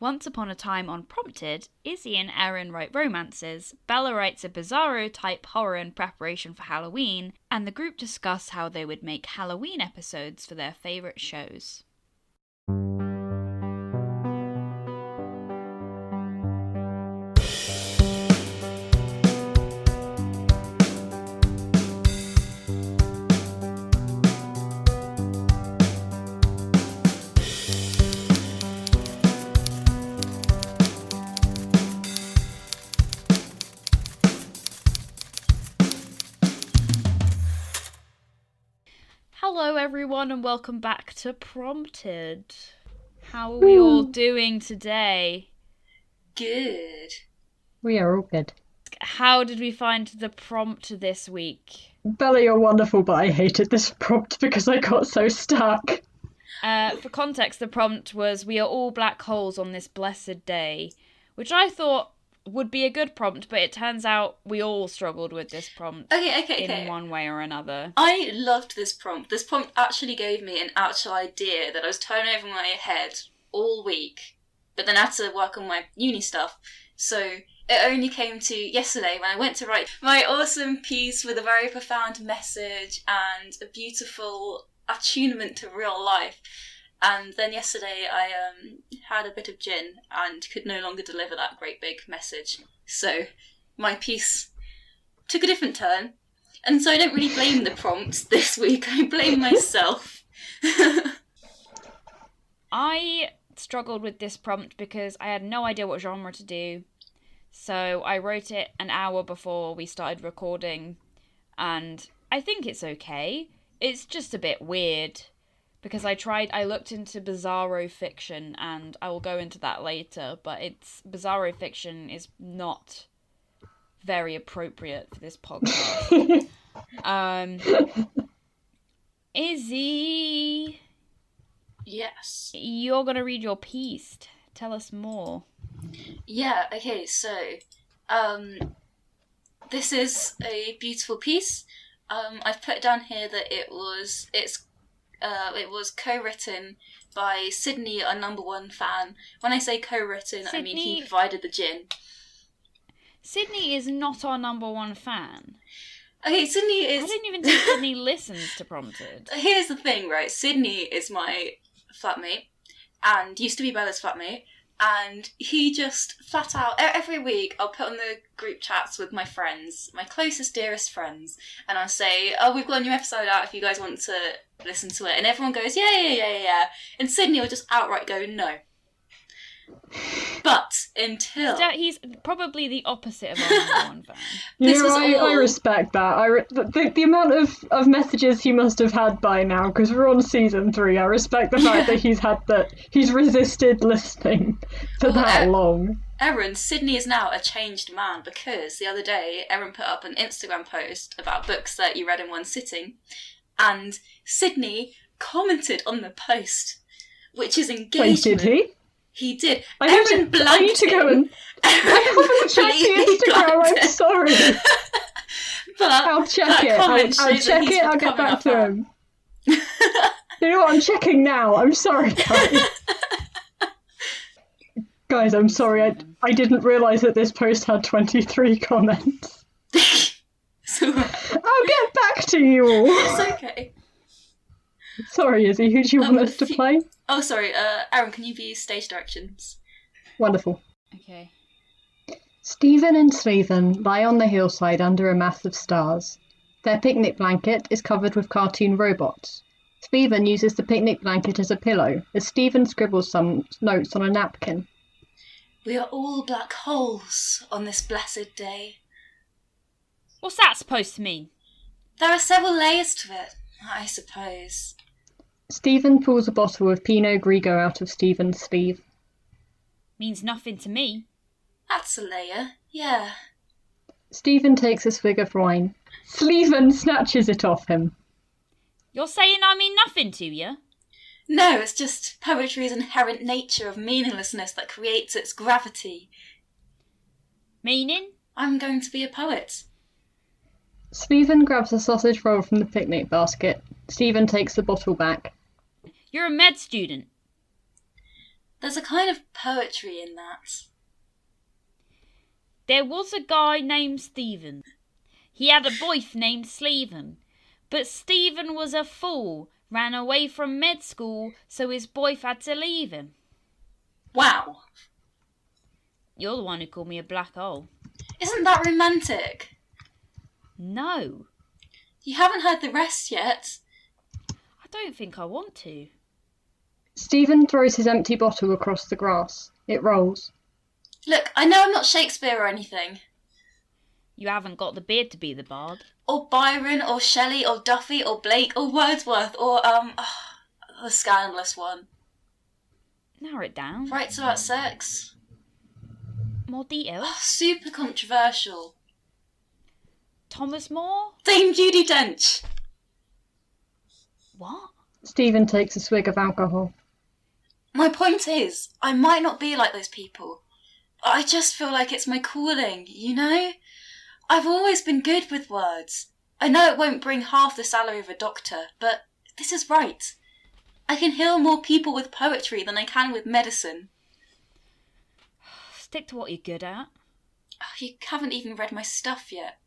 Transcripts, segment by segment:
Once upon a time on Prompted, Izzy and Erin write romances, Bella writes a bizarro-type horror in preparation for Halloween, and the group discuss how they would make Halloween episodes for their favourite shows. Hello everyone and welcome back to Prompted. How are we all doing today? Good. We are all good. How did we find the prompt this week? Bella, you're wonderful, but I hated this prompt because I got so stuck. For context, the prompt was, we are all black holes on this blessed day, which I thought would be a good prompt, but it turns out we all struggled with this prompt in one way or another. I loved this prompt. This prompt actually gave me an actual idea that I was turning over my head all week, but then I had to work on my uni stuff, so it only came to yesterday when I went to write my awesome piece with a very profound message and a beautiful attunement to real life. And then yesterday I had a bit of gin and could no longer deliver that great big message. So my piece took a different turn. And so I don't really blame the prompt this week. I blame myself. I struggled with this prompt because I had no idea what genre to do. So I wrote it an hour before we started recording. And I think it's okay. It's just a bit weird. Because I looked into bizarro fiction, and I will go into that later, but bizarro fiction is not very appropriate for this podcast. Izzy! Yes. You're going to read your piece. Tell us more. Yeah, okay, so, this is a beautiful piece. I've put down here that it was co-written by Sydney, our number one fan. When I say co-written, I mean he provided the gin. Sydney is not our number one fan. Okay, Sydney is... I don't even think Sydney listens to Prompted. Here's the thing, right? Sydney is my flatmate, and used to be Bella's flatmate, and he just flat out, every week I'll put on the group chats with my friends, my closest, dearest friends, and I'll say, oh, we've got a new episode out if you guys want to listen to it, and everyone goes, yeah, and Sydney will just outright go, no. But until... He's probably the opposite of our number one fan. I respect that. The amount of messages he must have had by now, because we're on season 3, I respect the fact that he's resisted listening for that long. Erin, Sydney is now a changed man, because the other day Erin put up an Instagram post about books that you read in one sitting, and Sydney commented on the post, which is engagement. Wait, did he? He did. I need to go and... I haven't checked the Instagram, I'm sorry. But I'll check it. I'll check it, I'll get back to him. You know what, I'm checking now. I'm sorry, guys. Guys, I'm sorry. I didn't realise that this post had 23 comments. So, I'll get back to you all. It's okay. Sorry, Izzy, who do you want us to play? Oh, sorry, Erin, can you be stage directions? Wonderful. Okay. Stephen and Stephen lie on the hillside under a mass of stars. Their picnic blanket is covered with cartoon robots. Stephen uses the picnic blanket as a pillow, as Stephen scribbles some notes on a napkin. We are all black holes on this blessed day. What's that supposed to mean? There are several layers to it, I suppose. Stephen pulls a bottle of Pinot Grigio out of Stephen's sleeve. Means nothing to me. That's a layer, yeah. Stephen takes a swig of wine. Stephen snatches it off him. You're saying I mean nothing to you? No, it's just poetry's inherent nature of meaninglessness that creates its gravity. Meaning? I'm going to be a poet. Stephen grabs a sausage roll from the picnic basket. Stephen takes the bottle back. You're a med student. There's a kind of poetry in that. There was a guy named Stephen. He had a boy named Sleven. But Stephen was a fool, ran away from med school, so his boy had to leave him. Wow. You're the one who called me a black hole. Isn't that romantic? No. You haven't heard the rest yet. I don't think I want to. Stephen throws his empty bottle across the grass. It rolls. Look, I know I'm not Shakespeare or anything. You haven't got the beard to be the bard. Or Byron, or Shelley, or Duffy, or Blake, or Wordsworth, or, the scandalous one. Narrow it down. Writes about sex. More details. Super controversial. Thomas More? Dame Judi Dench. What? Stephen takes a swig of alcohol. My point is, I might not be like those people. I just feel like it's my calling, you know? I've always been good with words. I know it won't bring half the salary of a doctor, but this is right. I can heal more people with poetry than I can with medicine. Stick to what you're good at. You haven't even read my stuff yet.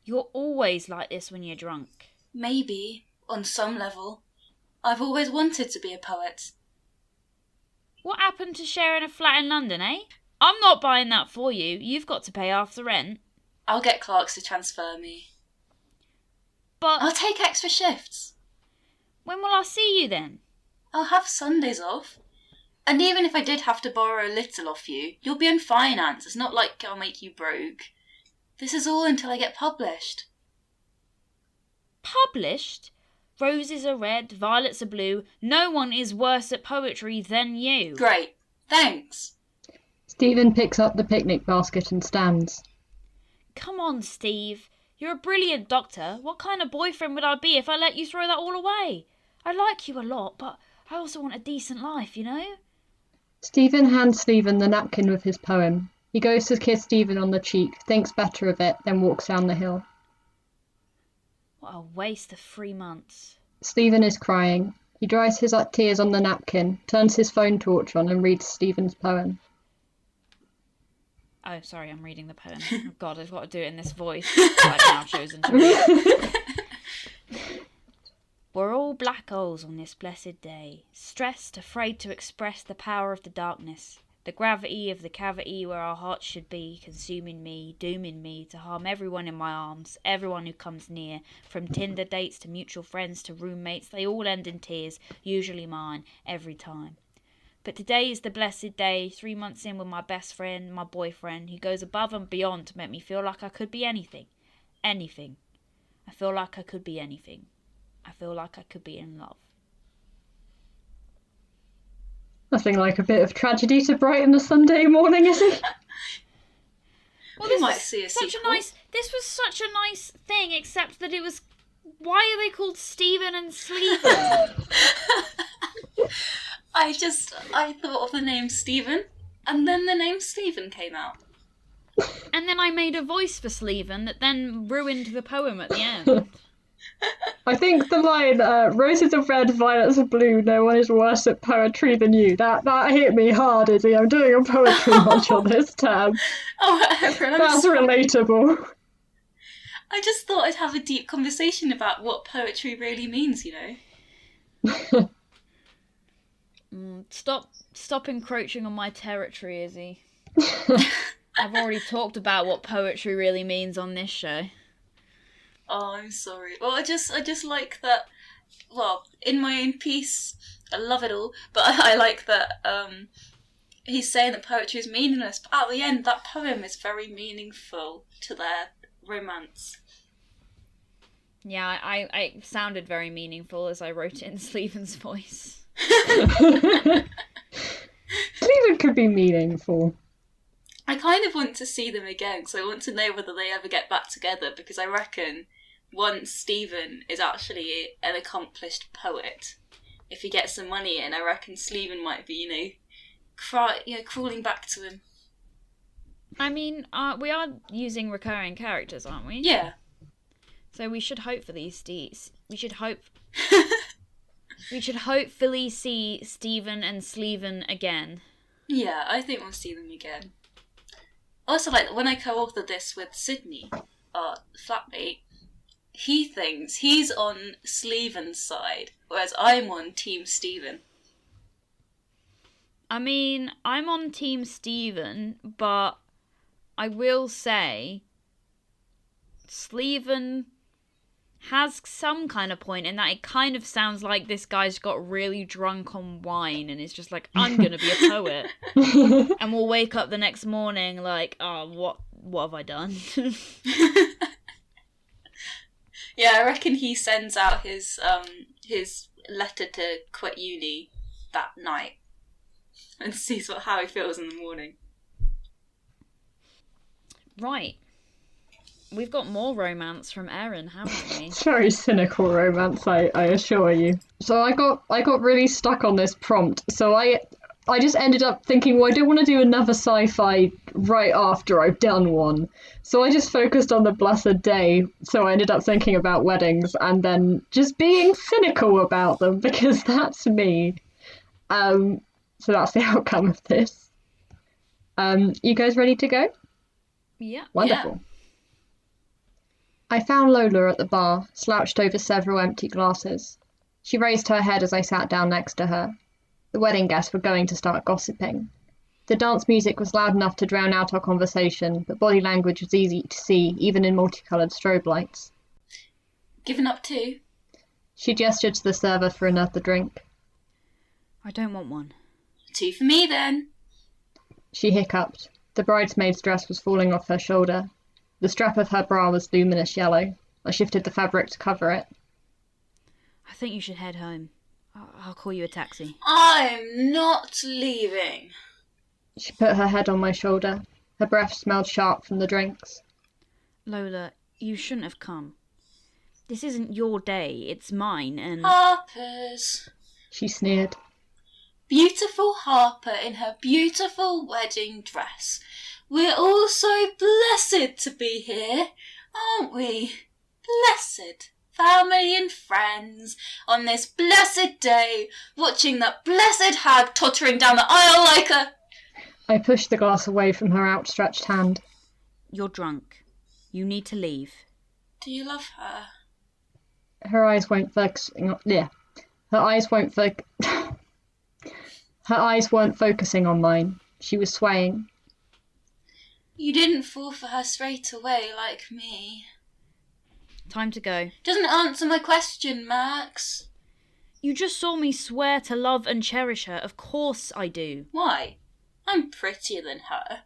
You're always like this when you're drunk. Maybe, on some level. I've always wanted to be a poet. What happened to sharing a flat in London, eh? I'm not buying that for you. You've got to pay half the rent. I'll get clerks to transfer me. But I'll take extra shifts. when will I see you then? I'll have Sundays off. And even if I did have to borrow a little off you, you'll be on finance. It's not like I'll make you broke. This is all until I get published. Published? Roses are red, violets are blue. No one is worse at poetry than you. Great. Thanks. Stephen picks up the picnic basket and stands. Come on, Steve. You're a brilliant doctor. What kind of boyfriend would I be if I let you throw that all away? I like you a lot, but I also want a decent life, you know? Stephen hands Stephen the napkin with his poem. He goes to kiss Stephen on the cheek, thinks better of it, then walks down the hill. What a waste of 3 months. Stephen is crying. He dries his tears on the napkin, turns his phone torch on and reads Stephen's poem. Oh, sorry, I'm reading the poem. Oh, God, I've got to do it in this voice I've now chosen to read. We're all black holes on this blessed day, stressed, afraid to express the power of the darkness, the gravity of the cavity where our hearts should be, consuming me, dooming me, to harm everyone in my arms, everyone who comes near, from Tinder dates to mutual friends to roommates, they all end in tears, usually mine, every time. But today is the blessed day, 3 months in with my best friend, my boyfriend, who goes above and beyond to make me feel like I could be anything. Anything. I feel like I could be anything. I feel like I could be in love. Nothing like a bit of tragedy to brighten a Sunday morning, is it? Well, we might see a sequel. This was such a nice thing, except that it was... Why are they called Stephen and Sleven? I thought of the name Stephen, and then the name Stephen came out. And then I made a voice for Sleven that then ruined the poem at the end. I think the line, roses are red, violets are blue, no one is worse at poetry than you. That hit me hard, Izzy. I'm doing a poetry module this term. Oh, Erin, That's relatable. I just thought I'd have a deep conversation about what poetry really means, you know? Stop encroaching on my territory, Izzy. I've already talked about what poetry really means on this show. Oh, I'm sorry. Well, I just like that. Well, in my own piece, I love it all, but I like that. He's saying that poetry is meaningless, but at the end, that poem is very meaningful to their romance. Yeah, I sounded very meaningful as I wrote it in Sleven's voice. Stephen could be meaningful. I kind of want to see them again, because I want to know whether they ever get back together, because I reckon once Stephen is actually an accomplished poet, if he gets some money in, I reckon Stephen might be, crawling back to him. I mean, we are using recurring characters, aren't we? Yeah. So we should hope for these deeds. We should hope... We should hopefully see Stephen and Sleven again. Yeah, I think we'll see them again. Also, like, when I co-authored this with Sydney, our flatmate, he thinks he's on Sleven's side, whereas I'm on Team Stephen. I mean, I'm on Team Stephen, but I will say Sleven has some kind of point in that it kind of sounds like this guy's got really drunk on wine and is just like, I'm gonna be a poet. And we'll wake up the next morning like, oh, what have I done? Yeah, I reckon he sends out his letter to quit uni that night and sees how he feels in the morning. Right. We've got more romance from Erin, haven't we? It's very cynical romance, I assure you. So I got really stuck on this prompt. So I just ended up thinking, well, I don't want to do another sci-fi right after I've done one. So I just focused on the blessed day. So I ended up thinking about weddings and then just being cynical about them because that's me. So that's the outcome of this. You guys ready to go? Yeah. Wonderful. Yeah. I found Lola at the bar, slouched over several empty glasses. She raised her head as I sat down next to her. The wedding guests were going to start gossiping. The dance music was loud enough to drown out our conversation, but body language was easy to see, even in multicoloured strobe lights. Given up too? She gestured to the server for another drink. I don't want one. 2 for me, then. She hiccuped. The bridesmaid's dress was falling off her shoulder. The strap of her bra was luminous yellow. I shifted the fabric to cover it. I think you should head home. I'll call you a taxi. I'm not leaving. She put her head on my shoulder. Her breath smelled sharp from the drinks. Lola, you shouldn't have come. This isn't your day, it's mine, and... Harper's. She sneered. Beautiful Harper in her beautiful wedding dress. We're all so blessed to be here, aren't we? Blessed. Family and friends, on this blessed day, watching that blessed hag tottering down the aisle like a... I pushed the glass away from her outstretched hand. You're drunk. You need to leave. Do you love her? Her eyes weren't focusing on... Yeah. Her eyes weren't Her eyes weren't focusing on mine. She was swaying. You didn't fall for her straight away like me. Time to go. Doesn't answer my question, Max. You just saw me swear to love and cherish her. Of course I do. Why? I'm prettier than her.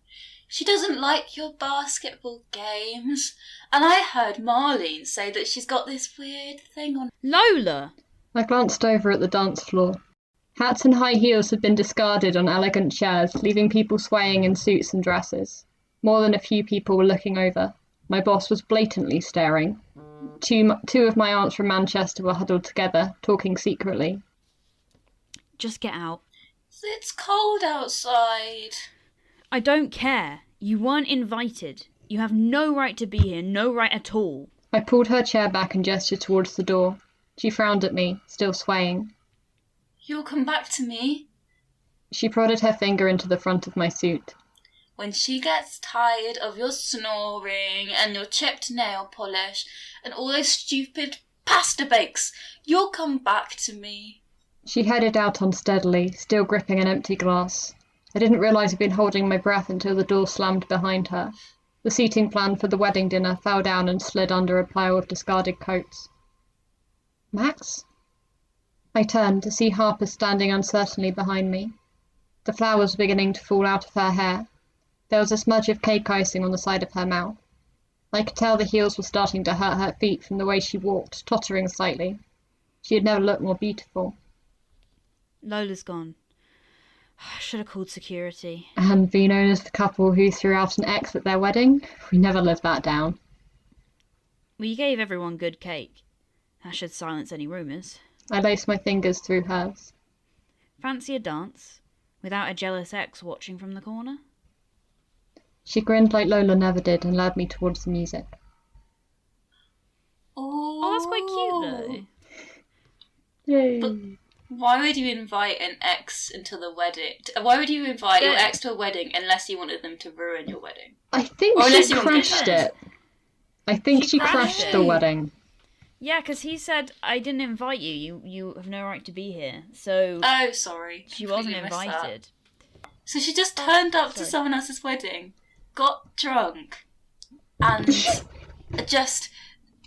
She doesn't like your basketball games. And I heard Marlene say that she's got this weird thing on... Lola! I glanced over at the dance floor. Hats and high heels had been discarded on elegant chairs, leaving people swaying in suits and dresses. More than a few people were looking over. My boss was blatantly staring. Two of my aunts from Manchester were huddled together, talking secretly. Just get out. It's cold outside. I don't care. You weren't invited. You have no right to be here, no right at all. I pulled her chair back and gestured towards the door. She frowned at me, still swaying. You'll come back to me? She prodded her finger into the front of my suit. When she gets tired of your snoring and your chipped nail polish and all those stupid pasta bakes, you'll come back to me. She headed out unsteadily, still gripping an empty glass. I didn't realise I'd been holding my breath until the door slammed behind her. The seating plan for the wedding dinner fell down and slid under a pile of discarded coats. Max? I turned to see Harper standing uncertainly behind me. The flowers were beginning to fall out of her hair. There was a smudge of cake icing on the side of her mouth. I could tell the heels were starting to hurt her feet from the way she walked, tottering slightly. She had never looked more beautiful. Lola's gone. I should have called security. And be known as the couple who threw out an ex at their wedding? We never lived that down. Well, you gave everyone good cake. That should silence any rumours. I laced my fingers through hers. Fancy a dance? Without a jealous ex watching from the corner? She grinned like Lola never did and led me towards the music. Oh, Oh, that's quite cute, though. Yay! Why would you invite an ex into the wedding? Why would you invite your ex to a wedding unless you wanted them to ruin your wedding? I think Or unless she you want to get crashed married. it. I think she crashed crashed it. the wedding. Yeah, because he said, I didn't invite you. You have no right to be here. So Oh, sorry. she wasn't Completely missed that. invited. So she just turned up to sorry. someone else's wedding, got drunk, and just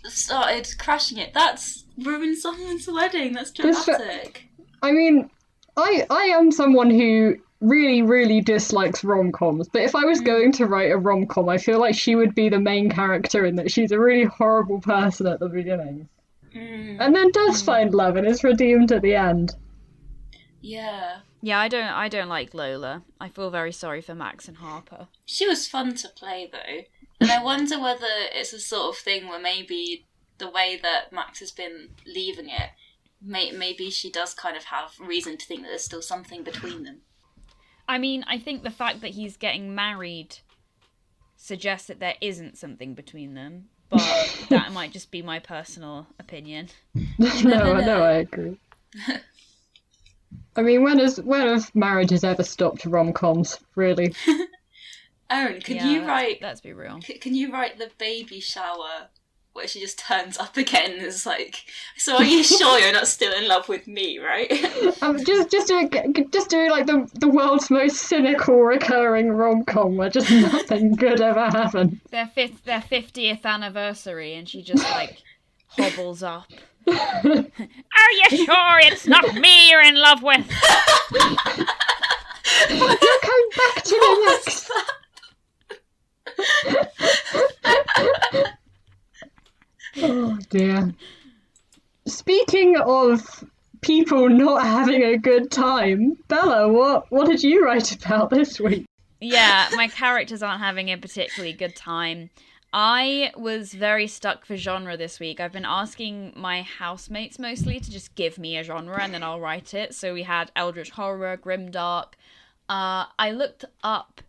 started crashing it. That's ruined someone's wedding. That's dramatic. I mean, I am someone who really, really dislikes rom-coms, but if I was going to write a rom-com, I feel like she would be the main character in that she's a really horrible person at the beginning. And then does find love and is redeemed at the end. Yeah. Yeah, I don't like Lola. I feel very sorry for Max and Harper. She was fun to play, though. And I wonder whether it's a sort of thing where maybe the way that Max has been leaving it, maybe she does kind of have reason to think that there's still something between them. I mean, I think the fact that he's getting married suggests that there isn't something between them, but that might just be my personal opinion. No, I agree. I mean, when have marriages ever stopped rom-coms, really? Erin, Let's be real. Can you write the baby shower where she just turns up again and is like, so are you sure you're not still in love with me, right? Just do like the world's most cynical recurring rom-com where just nothing good ever happened. Their 50th anniversary, and she just like hobbles up. Are you sure it's not me you're in love with? You're coming back to me next. Oh dear. Speaking of people not having a good time, Bella, what did you write about this week? Yeah, my characters aren't having a particularly good time. I was very stuck for genre this week. I've been asking my housemates mostly to just give me a genre and then I'll write it. So we had Eldritch Horror, Grimdark. I looked up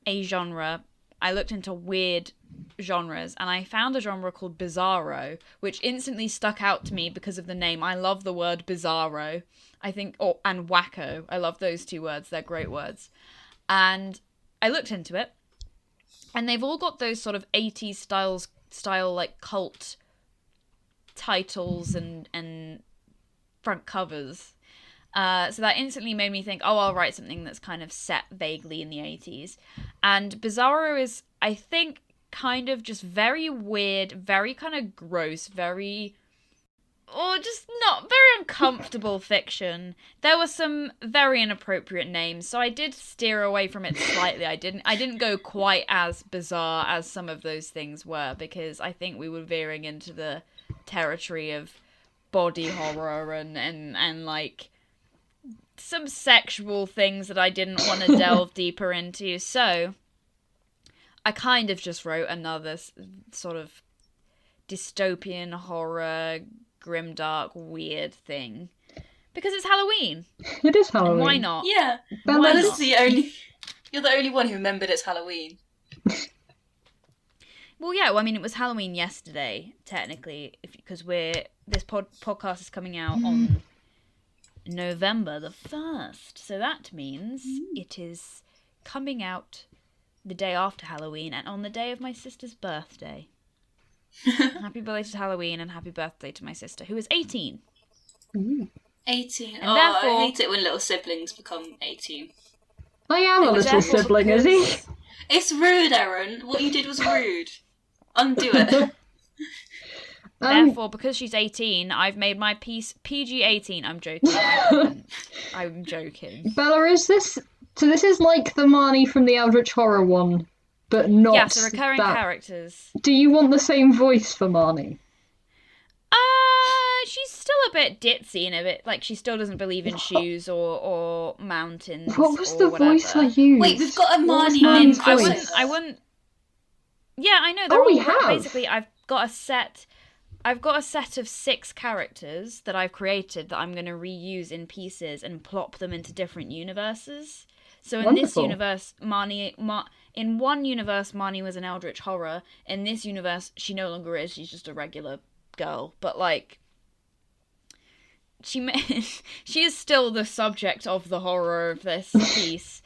a genre. I looked into weird genres and I found a genre called bizarro, which instantly stuck out to me because of the name. I love the word bizarro. I think, and wacko. I love those two words. They're great words. And I looked into it. And they've all got those sort of 80s style like cult titles and front covers. So that instantly made me think, I'll write something that's kind of set vaguely in the 80s. And bizarro is, I think, kind of just very weird, very kind of gross, just not very uncomfortable fiction. There were some very inappropriate names, so I did steer away from it slightly. I didn't go quite as bizarre as some of those things were, because I think we were veering into the territory of body horror and like some sexual things that I didn't want to delve deeper into. So I kind of just wrote another sort of dystopian horror, grimdark, weird thing. Because it's Halloween. It is Halloween. And why not? Yeah. Bella's You're the only one who remembered it's Halloween. Well, yeah. Well, I mean, it was Halloween yesterday, technically, because this podcast is coming out on November the 1st. So that means it is coming out the day after Halloween and on the day of my sister's birthday. Happy belated Halloween and happy birthday to my sister, who is 18. 18. And therefore, I hate it when little siblings become 18. I am a little sibling, Izzy. It's rude, Erin. What you did was rude. Undo it. Therefore, because she's 18, I've made my piece PG-18. I'm joking. I'm joking. Bella, is this... So this is like the Marnie from the Eldritch Horror one, but not Yeah, so recurring characters. Do you want the same voice for Marnie? She's still a bit ditzy and a bit, like, she still doesn't believe in shoes or mountains. What was or the whatever. voice I used? Wait, we've got a Marnie Marnie's voice. I wouldn't... Yeah, I know. We have. Basically, I've got a set of 6 characters that I've created that I'm going to reuse in pieces and plop them into different universes. So in this universe, in one universe, Marnie was an Eldritch Horror. In this universe, she no longer is. She's just a regular girl. But, like, she is still the subject of the horror of this piece.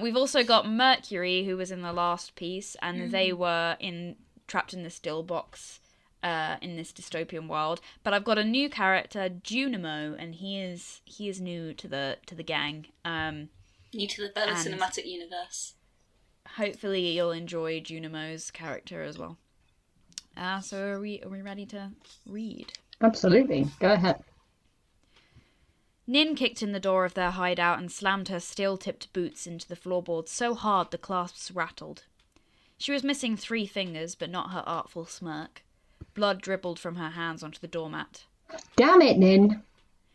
We've also got Mercury, who was in the last piece, and they were trapped in the still box in this dystopian world. But I've got a new character, Junimo, and he is new to the gang. New to the Bella cinematic universe. Hopefully, you'll enjoy Junimo's character as well. So are we ready to read? Absolutely. Go ahead. Nin kicked in the door of their hideout and slammed her steel-tipped boots into the floorboards so hard the clasps rattled. She was missing 3 fingers, but not her artful smirk. Blood dribbled from her hands onto the doormat. Damn it, Nin,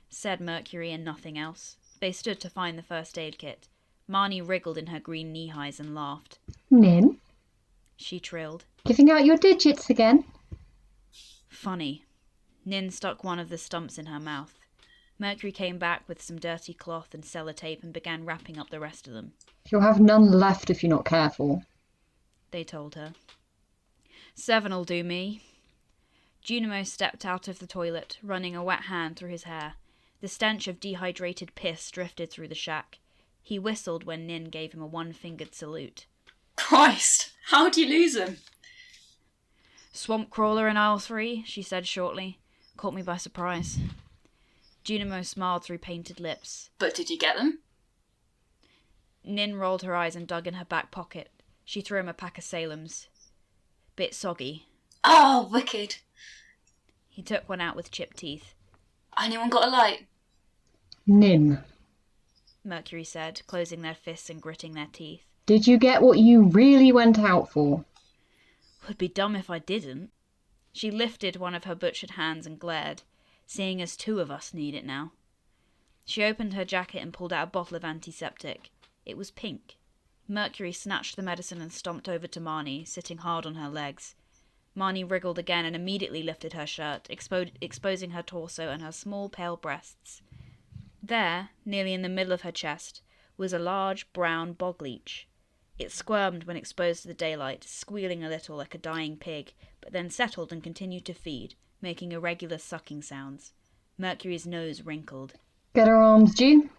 said Mercury and nothing else. They stood to find the first aid kit. Marnie wriggled in her green knee-highs and laughed. Nin? She trilled. Giving out your digits again? Funny. Nin stuck one of the stumps in her mouth. Mercury came back with some dirty cloth and sellotape and began wrapping up the rest of them. You'll have none left if you're not careful, they told her. 7'll do me. Junimo stepped out of the toilet, running a wet hand through his hair. The stench of dehydrated piss drifted through the shack. He whistled when Nin gave him a 1-fingered salute. Christ! How'd you lose him? Swamp crawler in aisle 3, she said shortly. Caught me by surprise. Junimo smiled through painted lips. But did you get them? Nin rolled her eyes and dug in her back pocket. She threw him a pack of Salem's. Bit soggy. Oh, wicked. He took one out with chipped teeth. Anyone got a light? Nin, Mercury said, closing their fists and gritting their teeth. Did you get what you really went out for? Would be dumb if I didn't. She lifted one of her butchered hands and glared, seeing as 2 of us need it now. She opened her jacket and pulled out a bottle of antiseptic. It was pink. Mercury snatched the medicine and stomped over to Marnie, sitting hard on her legs. Marnie wriggled again and immediately lifted her shirt, exposing her torso and her small, pale breasts. There, nearly in the middle of her chest, was a large, brown bog leech. It squirmed when exposed to the daylight, squealing a little like a dying pig, but then settled and continued to feed, making irregular sucking sounds. Mercury's nose wrinkled. Get her arms, June,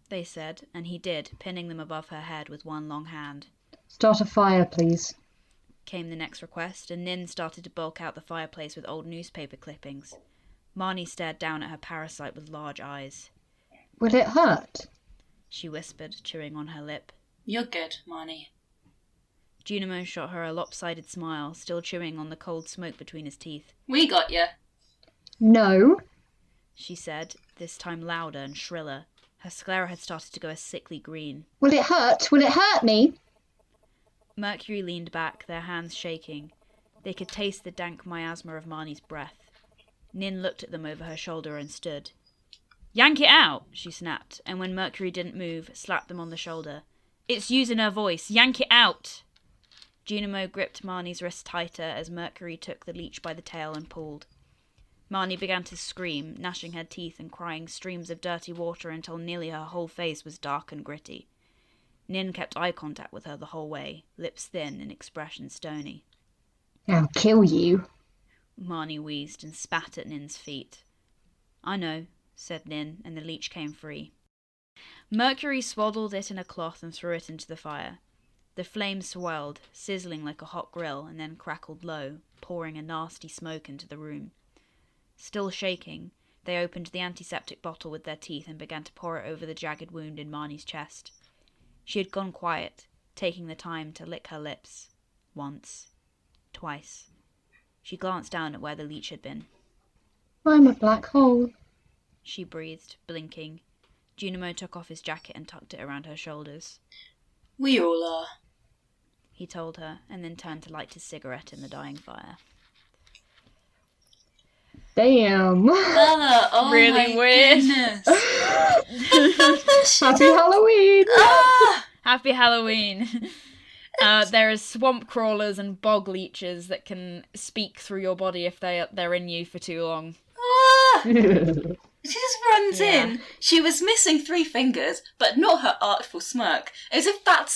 they said, and he did, pinning them above her head with one long hand. Start a fire, please, came the next request, and Nin started to bulk out the fireplace with old newspaper clippings. Marnie stared down at her parasite with large eyes. Will it hurt? She whispered, chewing on her lip. You're good, Marnie. Junimo shot her a lopsided smile, still chewing on the cold smoke between his teeth. We got you. No, she said, this time louder and shriller. Her sclera had started to go a sickly green. Will it hurt? Will it hurt me? Mercury leaned back, their hands shaking. They could taste the dank miasma of Marnie's breath. Nin looked at them over her shoulder and stood. Yank it out, she snapped, and when Mercury didn't move, slapped them on the shoulder. It's using her voice. Yank it out! Junimo gripped Marnie's wrist tighter as Mercury took the leech by the tail and pulled. Marnie began to scream, gnashing her teeth and crying streams of dirty water until nearly her whole face was dark and gritty. Nin kept eye contact with her the whole way, lips thin and expression stony. I'll kill you, Marnie wheezed and spat at Nin's feet. I know, said Nin, and the leech came free. Mercury swaddled it in a cloth and threw it into the fire. The flame swirled, sizzling like a hot grill, and then crackled low, pouring a nasty smoke into the room. Still shaking, they opened the antiseptic bottle with their teeth and began to pour it over the jagged wound in Marnie's chest. She had gone quiet, taking the time to lick her lips. Once. Twice. She glanced down at where the leech had been. I'm a black hole, she breathed, blinking. Junimo took off his jacket and tucked it around her shoulders. We all are, he told her, and then turned to light his cigarette in the dying fire. Damn. Bella, oh really my weird. Goodness. Happy Halloween! Ah! Happy Halloween! There is swamp crawlers and bog leeches that can speak through your body if they're in you for too long. Ah! She just runs Yeah. in. She was missing 3 fingers, but not her artful smirk. As if that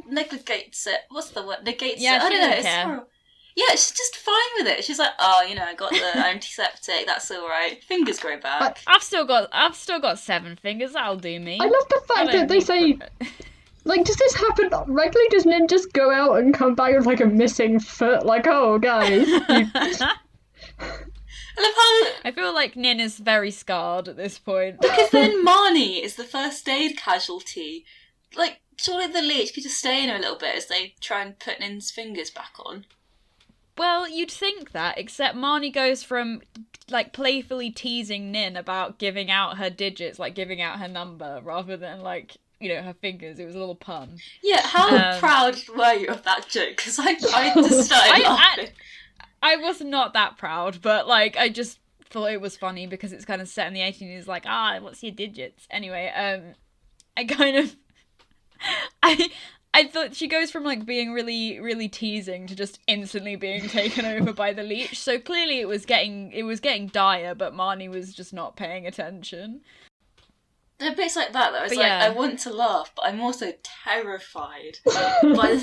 negates it. What's the word? Negates Yeah, it. I she don't know. doesn't It's care. horrible. Yeah, she's just fine with it. She's like, oh, I got the antiseptic. That's all right. Fingers grow back. I've still got 7 fingers. That'll do me. I love the fact that they say, like, does this happen regularly? Does Nin just go out and come back with like a missing foot? Like, oh, guys. I love how... I feel like Nin is very scarred at this point. Because then Marnie is the first aid casualty. Like, surely the leech could just stay in her a little bit as they try and put Nin's fingers back on. Well, you'd think that, except Marnie goes from, like, playfully teasing Nin about giving out her digits, like giving out her number, rather than, like, her fingers. It was a little pun. Yeah, how proud were you of that joke? Because I just started laughing. I was not that proud, but, like, I just thought it was funny because it's kind of set in the 1800s, like, what's your digits? Anyway, I kind of... I thought she goes from, like, being really, really teasing to just instantly being taken over by the leech. So clearly it was getting dire, but Marnie was just not paying attention. There are bits like that I was like, I want to laugh, but I'm also terrified by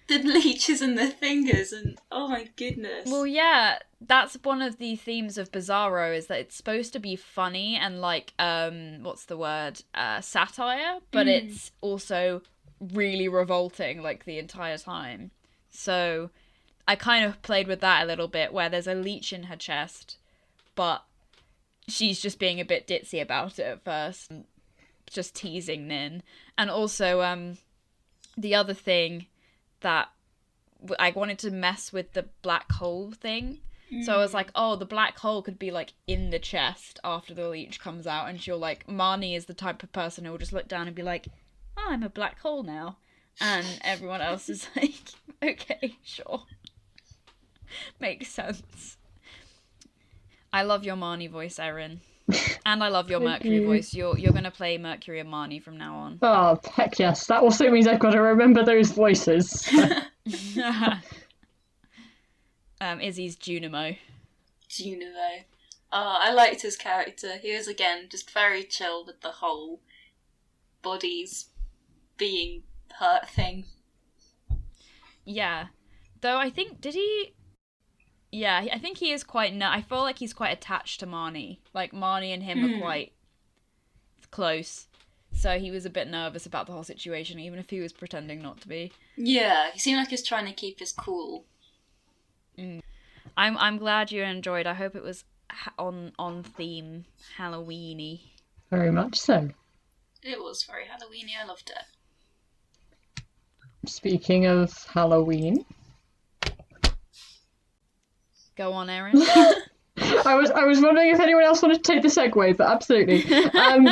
the leeches and the fingers, and oh my goodness. Well, yeah, that's one of the themes of Bizarro, is that it's supposed to be funny and, like, what's the word? Satire, but it's also really revolting, like, the entire time. So I kind of played with that a little bit, where there's a leech in her chest, but she's just being a bit ditzy about it at first, just teasing Nin. And also, the other thing that I wanted to mess with the black hole thing. So I was like, oh, the black hole could be, like, in the chest after the leech comes out, and she'll, like, Marnie is the type of person who will just look down and be like, oh, I'm a black hole now. And everyone else is like, okay, sure. Makes sense. I love your Marnie voice, Erin. And I love your Mercury voice. You're going to play Mercury and Marnie from now on. Oh, heck yes. That also means I've got to remember those voices. Izzy's Junimo. Junimo. I liked his character. He was, again, just very chill with the whole bodies being hurt thing. Yeah. Though I think, did he... Yeah, I think he is quite... I feel like he's quite attached to Marnie. Like, Marnie and him are quite close. So he was a bit nervous about the whole situation, even if he was pretending not to be. Yeah, he seemed like he was trying to keep his cool. I'm glad you enjoyed. I hope it was on theme, Halloween-y. Very much so. It was very Halloween-y. I loved it. Speaking of Halloween... Go on, Erin. I was wondering if anyone else wanted to take the segue, but absolutely.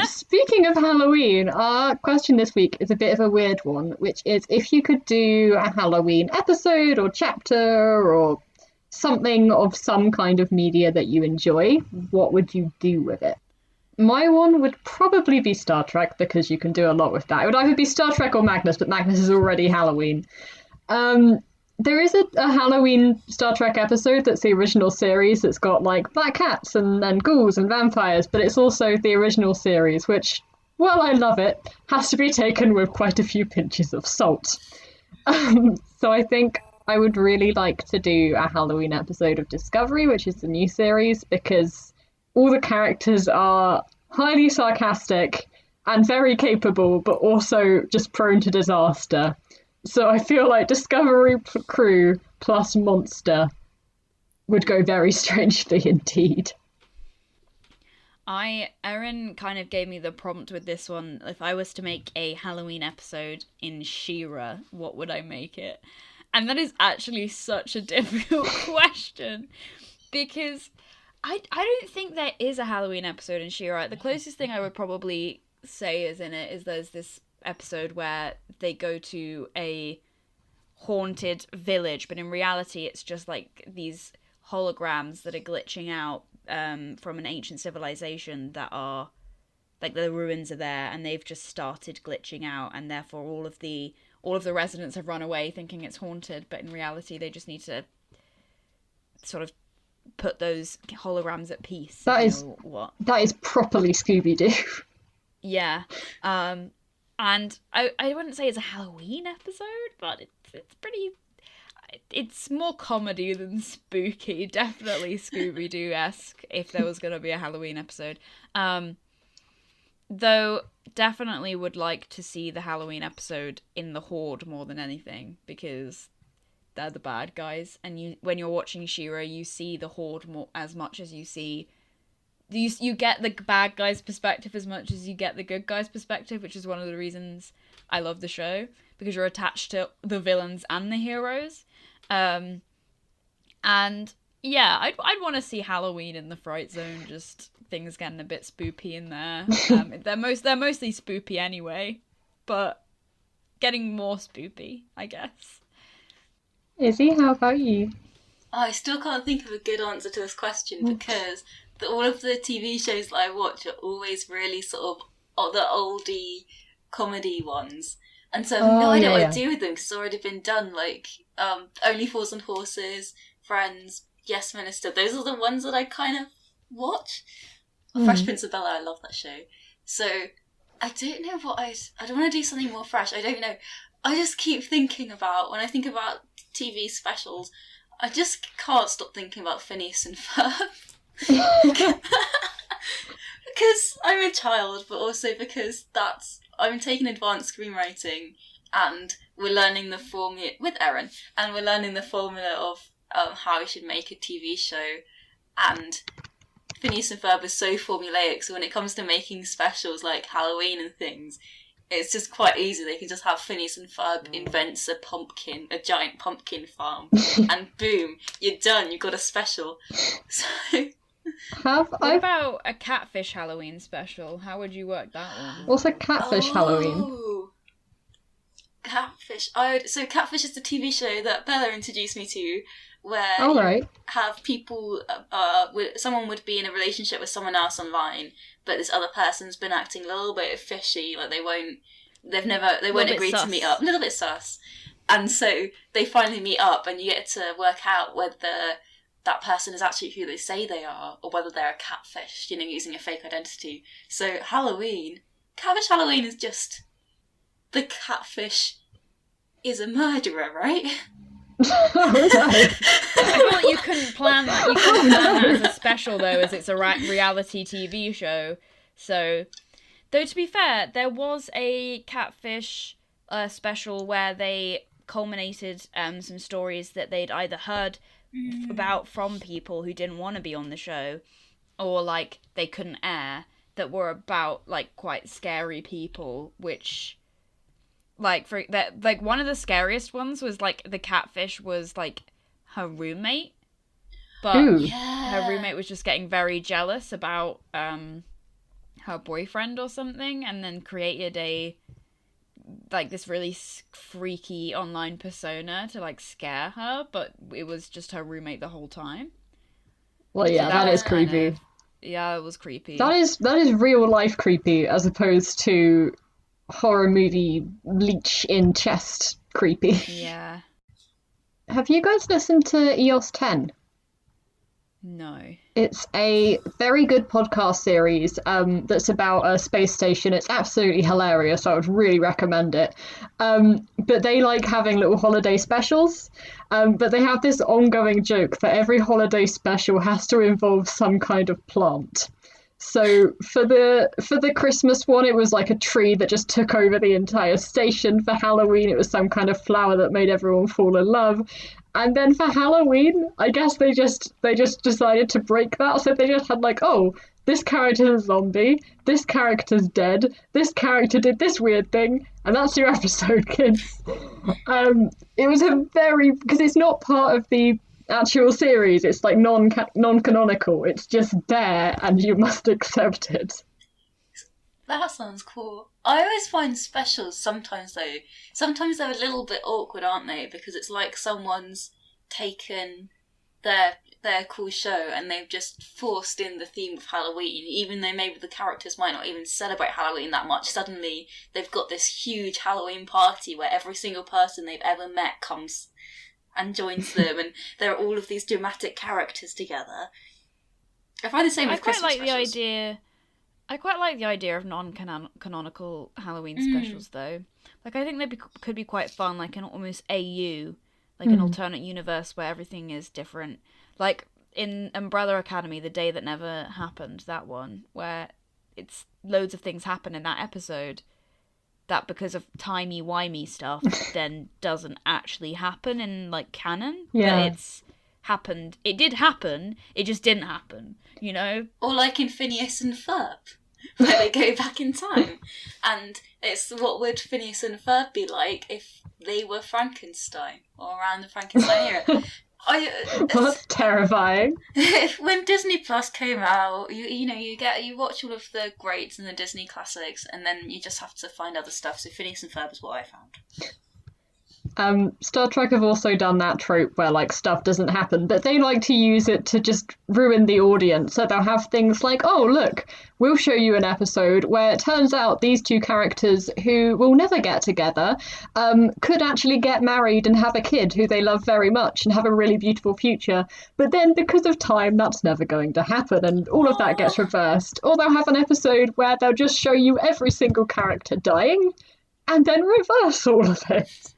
Speaking of Halloween, our question this week is a bit of a weird one, which is if you could do a Halloween episode or chapter or something of some kind of media that you enjoy, what would you do with it? My one would probably be Star Trek, because you can do a lot with that. It would either be Star Trek or Magnus, but Magnus is already Halloween. There is a Halloween Star Trek episode that's the original series that's got, like, black cats and ghouls and vampires, but it's also the original series, which, while I love it, has to be taken with quite a few pinches of salt. So I think I would really like to do a Halloween episode of Discovery, which is the new series, because all the characters are highly sarcastic and very capable, but also just prone to disaster. So I feel like Discovery crew plus monster would go very strangely indeed. Erin kind of gave me the prompt with this one. If I was to make a Halloween episode in She-Ra, what would I make it? And that is actually such a difficult question, because I don't think there is a Halloween episode in She-Ra. The closest thing I would probably say is in it is there's this episode where they go to a haunted village, but in reality it's just like these holograms that are glitching out from an ancient civilization that are like the ruins are there and they've just started glitching out, and therefore all of the residents have run away thinking it's haunted, but in reality they just need to sort of put those holograms at peace. That is properly Scooby-Doo. Yeah. And I wouldn't say it's a Halloween episode, but it's pretty... it's more comedy than spooky. Definitely Scooby-Doo-esque if there was going to be a Halloween episode. Though definitely would like to see the Halloween episode in the Horde more than anything, because they're the bad guys, and when you're watching She-Ra, you see the Horde more as much as you see you get the bad guy's perspective as much as you get the good guy's perspective, which is one of the reasons I love the show, because you're attached to the villains and the heroes. And yeah, I'd want to see Halloween in the Fright Zone, just things getting a bit spoopy in there. They're mostly spoopy anyway, but getting more spoopy, I guess. Izzy, how about you? I still can't think of a good answer to this question because all of the TV shows that I watch are always really sort of the oldie comedy ones. And so I have no idea what to do with them because it's already been done. Like, Only Fools and Horses, Friends, Yes Minister. Those are the ones that I kind of watch. Fresh Prince of Bel-Air, I love that show. So I don't know what I don't want to do something more fresh. I don't know. I just keep thinking about, when I think about TV specials, I just can't stop thinking about Phineas and Ferb. Because I'm a child, but also because I'm taking advanced screenwriting, and we're learning the formula with Erin, and we're learning the formula of how we should make a TV show, and Phineas and Ferb is so formulaic, so when it comes to making specials like Halloween and things, it's just quite easy. They can just have Phineas and Ferb invents a giant pumpkin farm, and boom, you're done. You've got a special. So, what about a catfish Halloween special? How would you work that one? What's a catfish Halloween? Catfish. So Catfish is the TV show that Bella introduced me to, where you have people, someone would be in a relationship with someone else online, but this other person's been acting a little bit fishy, like they won't agree to meet up, a little bit sus, and so they finally meet up, and you get to work out whether that person is actually who they say they are, or whether they're a catfish, using a fake identity. So Catfish Halloween is just the catfish is a murderer, right? I feel like you couldn't plan that. You couldn't plan that as a special, though, as it's a reality TV show. So, though to be fair, there was a catfish special where they culminated some stories that they'd either heard about from people who didn't want to be on the show, or like they couldn't air, that were about like quite scary people, which. Like one of the scariest ones was like the catfish was like her roommate, but her roommate was just getting very jealous about her boyfriend or something, and then created this really freaky online persona to like scare her, but it was just her roommate the whole time. Well, yeah, so that is creepy. Yeah, it was creepy. That is real life creepy, as opposed to horror movie leech in chest creepy. Yeah. Have you guys listened to EOS 10? No. It's a very good podcast series that's about a space station. It's absolutely hilarious. I would really recommend it. But they like having little holiday specials. But they have this ongoing joke that every holiday special has to involve some kind of plant. So for the Christmas one, it was like a tree that just took over the entire station. For Halloween, it was some kind of flower that made everyone fall in love. And then for Halloween, I guess they just decided to break that. So they just had like, oh, this character's a zombie, this character's dead, this character did this weird thing, and that's your episode, kids. It was because it's not part of the actual series, it's like non-canonical, it's just there and you must accept it. That sounds cool. I always find specials sometimes they're a little bit awkward, aren't they? Because it's like someone's taken their cool show and they've just forced in the theme of Halloween, even though maybe the characters might not even celebrate Halloween that much. Suddenly they've got this huge Halloween party where every single person they've ever met comes and joins them, and there are all of these dramatic characters together. I find the same with Christmas specials. I quite like the idea of non-canonical Halloween specials, though. Like, I think they could be quite fun, like an almost AU like an alternate universe where everything is different. Like in Umbrella Academy, The Day That Never Happened, that one, where it's loads of things happen in that episode that because of timey-wimey stuff then doesn't actually happen in like canon. Yeah. But it's happened. It did happen, it just didn't happen, you know? Or like in Phineas and Ferb, where they go back in time. And it's what would Phineas and Ferb be like if they were Frankenstein, or around the Frankenstein era. That's terrifying. When Disney Plus came out, you watch all of the greats and the Disney classics, and then you just have to find other stuff. So Phineas and Ferb is what I found. Star Trek have also done that trope where like stuff doesn't happen, but they like to use it to just ruin the audience. So they'll have things like, oh look, we'll show you an episode where it turns out these two characters who will never get together could actually get married and have a kid who they love very much and have a really beautiful future. But then because of time, that's never going to happen, and all of that gets reversed. Or they'll have an episode where they'll just show you every single character dying and then reverse all of it.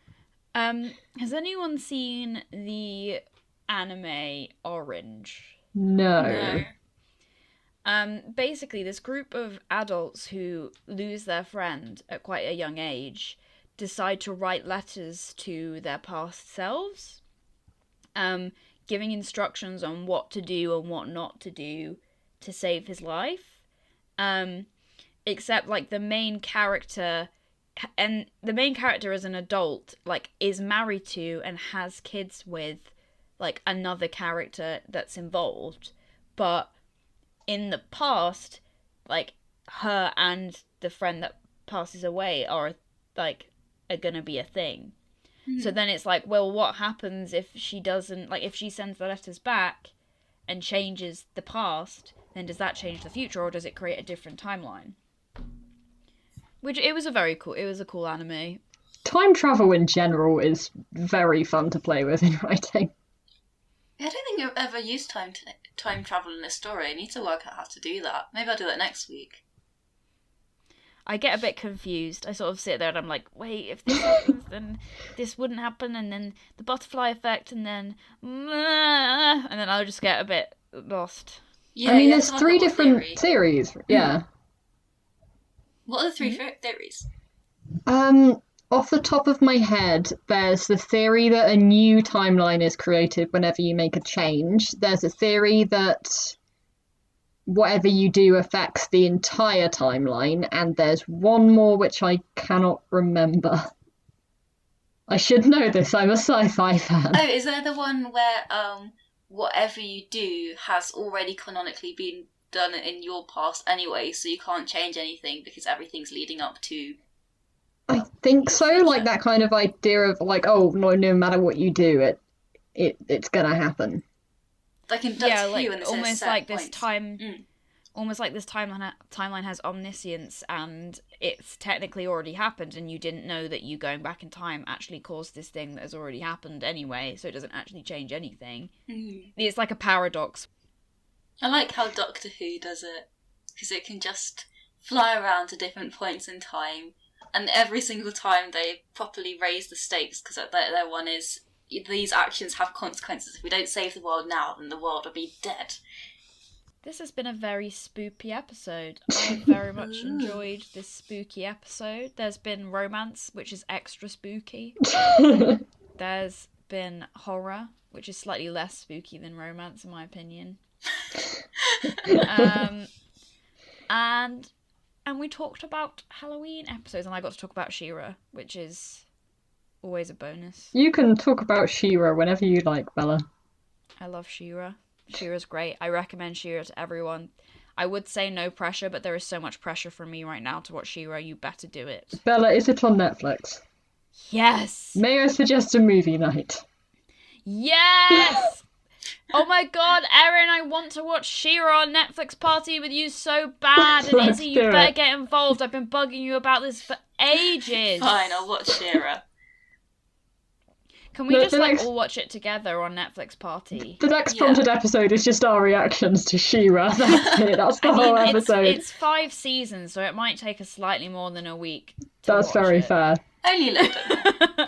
Has anyone seen the anime Orange? No. Basically, this group of adults who lose their friend at quite a young age decide to write letters to their past selves, giving instructions on what to do and what not to do to save his life. Except, like, the main character... And the main character as an adult, like, is married to and has kids with, like, another character that's involved. But in the past, like, her and the friend that passes away are gonna be a thing. Mm. So then it's like, well, what happens if she doesn't, like, if she sends the letters back and changes the past, then does that change the future, or does it create a different timeline? Which, it was a cool anime. Time travel in general is very fun to play with in writing. I don't think I've ever used time travel in a story. I need to work out how to do that. Maybe I'll do that next week. I get a bit confused. I sort of sit there and I'm like, wait, if this happens, then this wouldn't happen, and then the butterfly effect, and then I'll just get a bit lost. Yeah, I mean, there's 3 different theories. Yeah. What are the 3 theories? Off the top of my head, there's the theory that a new timeline is created whenever you make a change. There's a theory that whatever you do affects the entire timeline, and there's one more which I cannot remember. I should know this, I'm a sci-fi fan. Oh, is there the one where whatever you do has already canonically been done in your past anyway, so you can't change anything because everything's leading up to... I think so, like that kind of idea of like, oh, no matter what you do, it's gonna happen. Like in Doctor Who, like, and almost like this almost like this timeline has omniscience, and it's technically already happened, and you didn't know that you going back in time actually caused this thing that has already happened anyway, so it doesn't actually change anything. It's like a paradox. I like how Doctor Who does it, because it can just fly around to different points in time, and every single time they properly raise the stakes, because their one is, these actions have consequences. If we don't save the world now, then the world will be dead. This has been a very spooky episode. I very much enjoyed this spooky episode. There's been romance, which is extra spooky. There's been horror, which is slightly less spooky than romance, in my opinion. And we talked about Halloween episodes, and I got to talk about She-Ra, which is always a bonus. You can talk about She-Ra whenever you like, Bella. I love She-Ra. She-Ra's great. I recommend She-Ra to everyone. I would say no pressure, but there is so much pressure from me right now to watch She-Ra. You better do it. Bella, is it on Netflix? Yes! May I suggest a movie night? Yes! Oh my god, Erin, I want to watch She-Ra on Netflix Party with you so bad. And Izzy, you better get involved. I've been bugging you about this for ages. Fine, I'll watch She-Ra. Can we all watch it together on Netflix Party? The next prompted episode is just our reactions to She-Ra. That's it. That's the whole episode. It's 5 seasons, so it might take us slightly more than a week to That's watch very it. fair. Only a little bit more.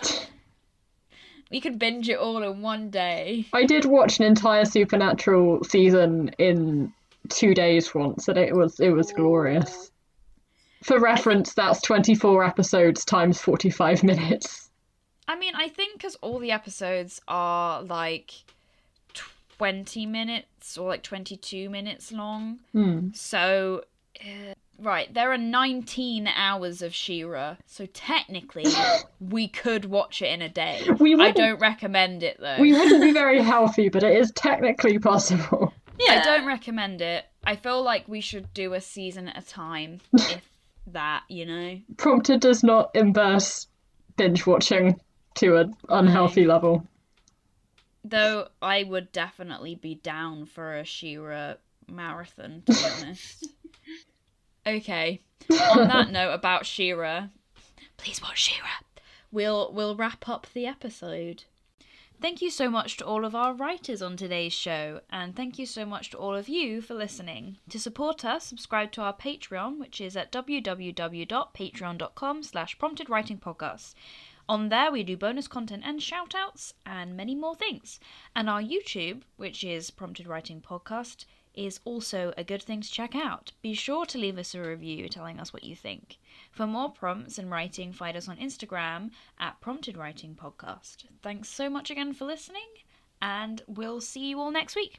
We could binge it all in one day. I did watch an entire Supernatural season in 2 days once, and it was glorious. For reference, that's 24 episodes times 45 minutes. I mean, I think because all the episodes are like 20 minutes or like 22 minutes long. So, right, there are 19 hours of She-Ra. So technically, we could watch it in a day. I don't recommend it, though. We wouldn't be very healthy, but it is technically possible. Yeah. I don't recommend it. I feel like we should do a season at a time, if that, you know? Prompted does not inverse binge watching to an unhealthy level. Though I would definitely be down for a She-Ra marathon, to be honest. Okay. On that note about She-Ra, please watch She-Ra. We'll wrap up the episode. Thank you so much to all of our writers on today's show, and thank you so much to all of you for listening. To support us, subscribe to our Patreon, which is at www.patreon.com/promptedwritingpodcast. On there, we do bonus content and shout-outs, and many more things. And our YouTube, which is Prompted Writing Podcast, is also a good thing to check out. Be sure to leave us a review telling us what you think. For more prompts and writing, find us on Instagram at Prompted Writing Podcast. Thanks so much again for listening, and we'll see you all next week.